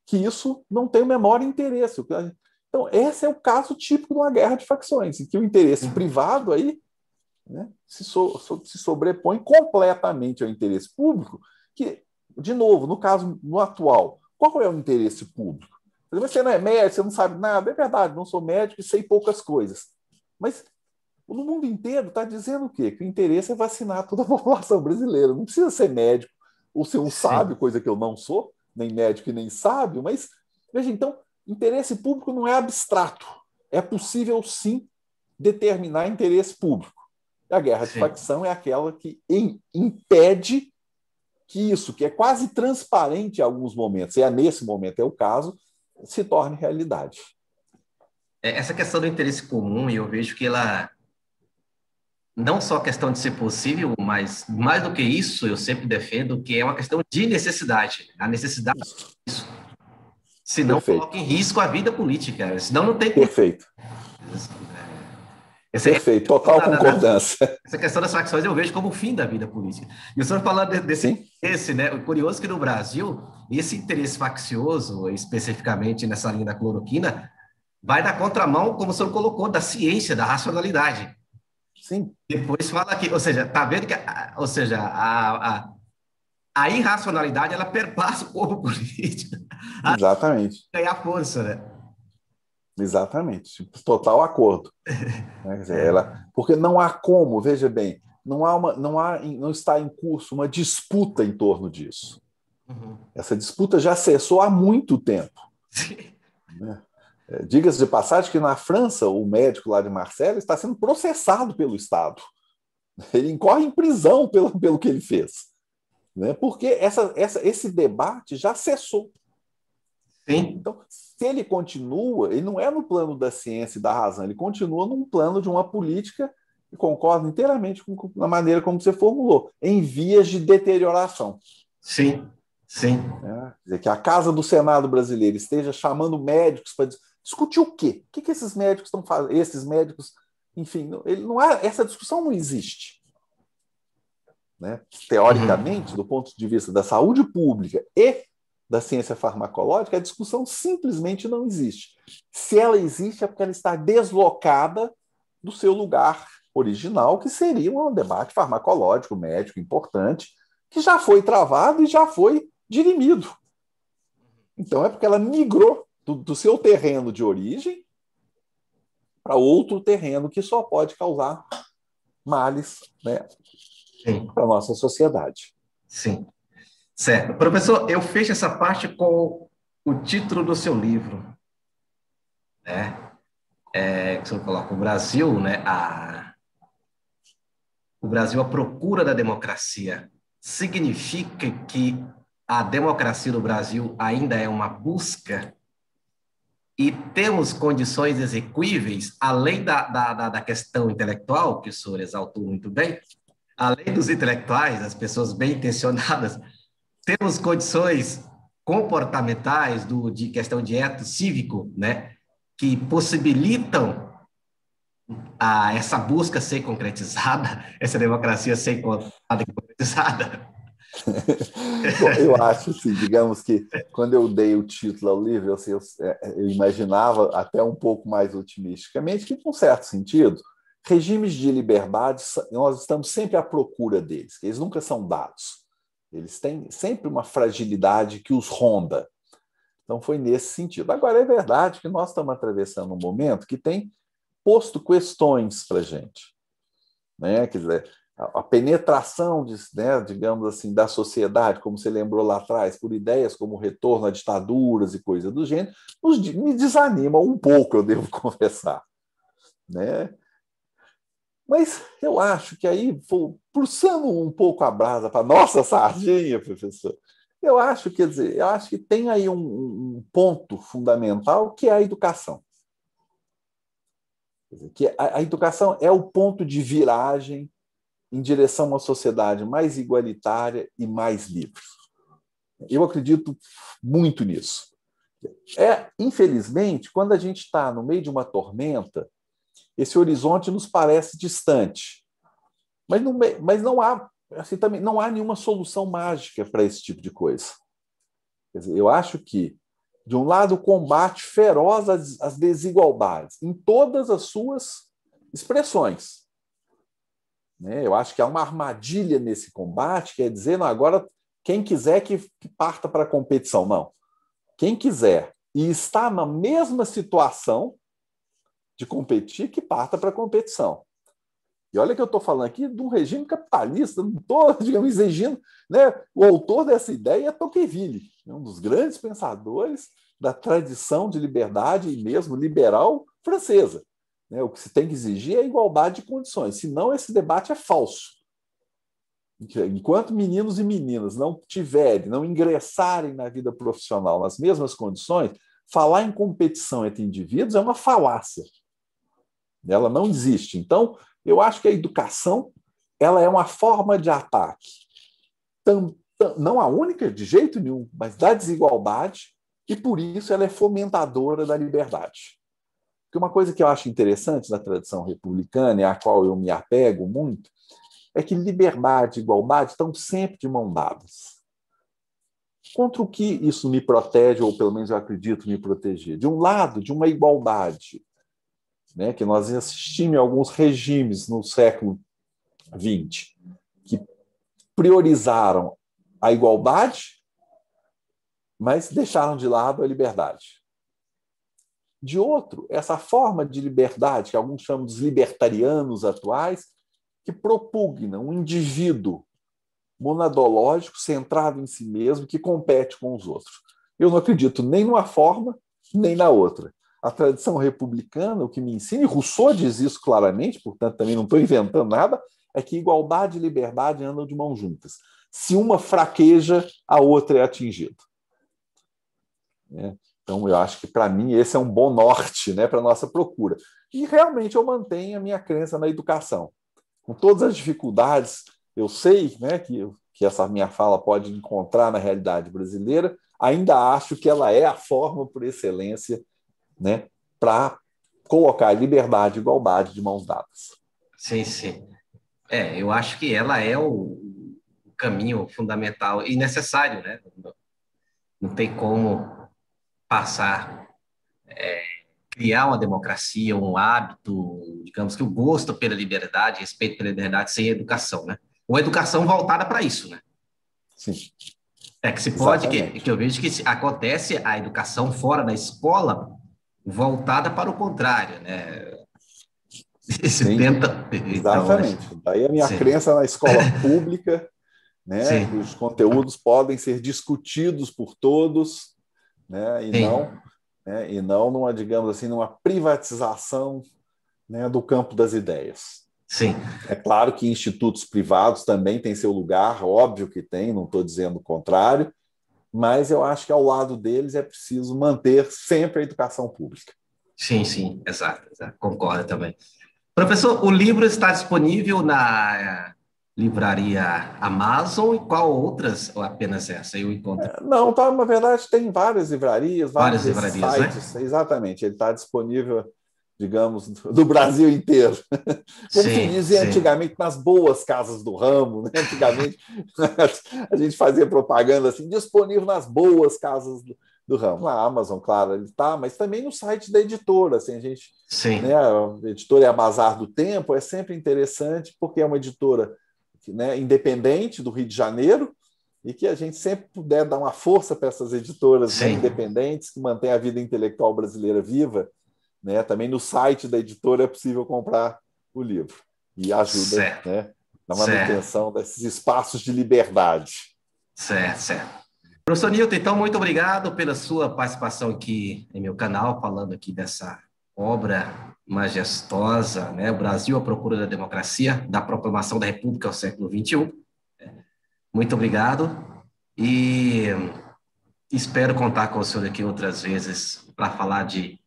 Que isso não tem o menor interesse. Então, esse é o caso típico de uma guerra de facções, em que o interesse privado aí, né, se sobrepõe completamente ao interesse público, que, de novo, no caso no atual, qual é o interesse público? Você não é médico, você não sabe nada, é verdade, não sou médico e sei poucas coisas. Mas no mundo inteiro está dizendo o quê? Que o interesse é vacinar toda a população brasileira. Não precisa ser médico ou ser um sábio, coisa que eu não sou, nem médico e nem sábio, mas, veja, então, interesse público não é abstrato. É possível, sim, determinar interesse público. A guerra de facção é aquela que impede que isso, que é quase transparente em alguns momentos, e nesse momento é o caso, se torne realidade. Essa questão do interesse comum, eu vejo que ela não só a questão de ser possível, mas mais do que isso, eu sempre defendo que é uma questão de necessidade. A necessidade disso. Senão coloca em risco a vida política. Senão não tem... Perfeito. Perfeito, total concordância. Essa questão das facções eu vejo como o fim da vida política. E o senhor falando desse interesse, né? O curioso é que no Brasil, esse interesse faccioso, especificamente nessa linha da cloroquina, vai na contramão, como o senhor colocou, da ciência, da racionalidade. Sim. Depois fala que, ou seja, tá vendo que, ou seja, a irracionalidade ela perpassa o corpo político. Exatamente. Ganhar força, né? Exatamente. Total acordo. Quer dizer, porque não há como, veja bem, não está em curso uma disputa em torno disso. Uhum. Essa disputa já cessou há muito tempo. Né? Diga-se de passagem que na França, o médico lá de Marseille está sendo processado pelo Estado. Ele incorre em prisão pelo que ele fez. Né? Porque esse debate já cessou. Sim. Então, se ele continua, ele não é no plano da ciência e da razão, ele continua num plano de uma política, e concordo inteiramente com a maneira como você formulou, em vias de deterioração. Sim, sim. Quer dizer, que a Casa do Senado brasileiro esteja chamando médicos para discutir o quê? O que esses médicos estão fazendo? Esses médicos, enfim, essa discussão não existe. Né? Teoricamente, do ponto de vista da saúde pública e da ciência farmacológica, a discussão simplesmente não existe. Se ela existe, é porque ela está deslocada do seu lugar original, que seria um debate farmacológico, médico, importante, que já foi travado e já foi dirimido. Então, é porque ela migrou do seu terreno de origem para outro terreno que só pode causar males, né, para a nossa sociedade. Sim. Certo. Professor, eu fecho essa parte com o título do seu livro, né? Que o senhor coloca o Brasil, né? O Brasil à procura da democracia. Significa que a democracia do Brasil ainda é uma busca e temos condições exequíveis, além da questão intelectual, que o senhor exaltou muito bem, além dos intelectuais, as pessoas bem intencionadas, temos condições comportamentais de questão de ético cívico, né, que possibilitam essa busca ser concretizada, essa democracia ser concretizada. Bom, eu acho assim, digamos que quando eu dei o título ao livro, eu imaginava até um pouco mais otimisticamente que, com certo sentido, regimes de liberdade, nós estamos sempre à procura deles, eles nunca são dados. Eles têm sempre uma fragilidade que os ronda. Então, foi nesse sentido. Agora, é verdade que nós estamos atravessando um momento que tem posto questões para a gente. Né? Quer dizer, a penetração, digamos assim, da sociedade, como você lembrou lá atrás, por ideias como o retorno a ditaduras e coisa do gênero, me desanima um pouco, eu devo confessar. Né? Mas eu acho que aí, puxando um pouco a brasa para a nossa sardinha, professor, eu acho que tem aí um ponto fundamental que é a educação. Quer dizer, que a educação é o ponto de viragem em direção a uma sociedade mais igualitária e mais livre. Eu acredito muito nisso. Infelizmente, quando a gente está no meio de uma tormenta, esse horizonte nos parece distante. Mas não há, assim, também não há nenhuma solução mágica para esse tipo de coisa. Quer dizer, eu acho que, de um lado, o combate feroz às desigualdades, em todas as suas expressões. Né? Eu acho que há uma armadilha nesse combate, quer dizer, não, agora quem quiser que parta para a competição. Não. Quem quiser e está na mesma situação de competir, que parta para a competição. E olha que eu estou falando aqui de um regime capitalista, não estou, digamos, exigindo. Né? O autor dessa ideia é Tocqueville, um dos grandes pensadores da tradição de liberdade e mesmo liberal francesa. Né? O que se tem que exigir é a igualdade de condições, senão esse debate é falso. Enquanto meninos e meninas não ingressarem na vida profissional nas mesmas condições, falar em competição entre indivíduos é uma falácia. Ela não existe. Então, eu acho que a educação ela é uma forma de ataque. Não a única, de jeito nenhum, mas da desigualdade, e por isso ela é fomentadora da liberdade. Porque uma coisa que eu acho interessante na tradição republicana, e a qual eu me apego muito, é que liberdade e igualdade estão sempre de mão dadas. Contra o que isso me protege, ou pelo menos eu acredito me proteger? De um lado, de uma igualdade, né, que nós assistimos em alguns regimes no século XX, que priorizaram a igualdade, mas deixaram de lado a liberdade. De outro, essa forma de liberdade, que alguns chamam dos libertarianos atuais, que propugna um indivíduo monadológico, centrado em si mesmo, que compete com os outros. Eu não acredito nem numa forma, nem na outra. A tradição republicana, o que me ensina, e Rousseau diz isso claramente, portanto também não estou inventando nada, é que igualdade e liberdade andam de mãos juntas. Se uma fraqueja, a outra é atingida. Então, eu acho que, para mim, esse é um bom norte, né, para a nossa procura. E, realmente, eu mantenho a minha crença na educação. Com todas as dificuldades, eu sei, né, que essa minha fala pode encontrar na realidade brasileira, ainda acho que ela é a forma por excelência, né, para colocar liberdade e igualdade de mãos dadas. Sim, sim. Eu acho que ela é o caminho fundamental e necessário, né? Não tem como passar, criar uma democracia, um hábito, digamos que o gosto pela liberdade, respeito pela liberdade, sem educação, né? Ou educação voltada para isso, né? Sim. Que se pode, que eu vejo que acontece a educação fora da escola voltada para o contrário, né? Se tenta... Exatamente. Então, daí a minha crença na escola pública, né, que os conteúdos podem ser discutidos por todos, né, e não numa, digamos assim, numa privatização, né, do campo das ideias. Sim. É claro que institutos privados também têm seu lugar, óbvio que tem, não estou dizendo o contrário, mas eu acho que ao lado deles é preciso manter sempre a educação pública. Sim, sim, exato, concordo também. Professor, o livro está disponível na livraria Amazon e qual outras, ou apenas essa eu encontro? Não, tá, na verdade tem várias livrarias, vários livrarias, sites, né? Exatamente, ele está disponível, digamos, do Brasil inteiro. Como se dizia antigamente, nas boas casas do ramo, né? Antigamente a gente fazia propaganda assim, disponível nas boas casas do ramo. Na Amazon, claro, ele está, mas também no site da editora. Assim, a gente, né, a editora é a Bazar do Tempo, é sempre interessante, porque é uma editora, né, independente do Rio de Janeiro, e que a gente sempre puder dar uma força para essas editoras, né, independentes, que mantêm a vida intelectual brasileira viva, né? Também no site da editora é possível comprar o livro e ajuda, né, na manutenção desses espaços de liberdade. Certo. Professor Newton, então, muito obrigado pela sua participação aqui em meu canal, falando aqui dessa obra majestosa, né? O Brasil à procura da democracia, da proclamação da República ao século XXI. Muito obrigado e espero contar com o senhor aqui outras vezes para falar de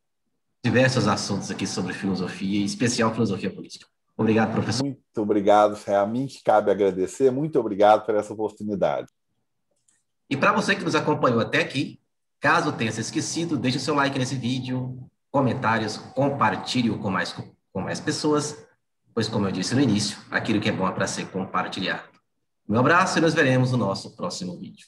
diversos assuntos aqui sobre filosofia, em especial filosofia política. Obrigado, professor. Muito obrigado, é a mim que cabe agradecer. Muito obrigado por essa oportunidade. E para você que nos acompanhou até aqui, caso tenha se esquecido, deixe o seu like nesse vídeo, comentários, compartilhe-o com mais pessoas, pois, como eu disse no início, aquilo que é bom é para ser compartilhado. Um abraço e nos veremos no nosso próximo vídeo.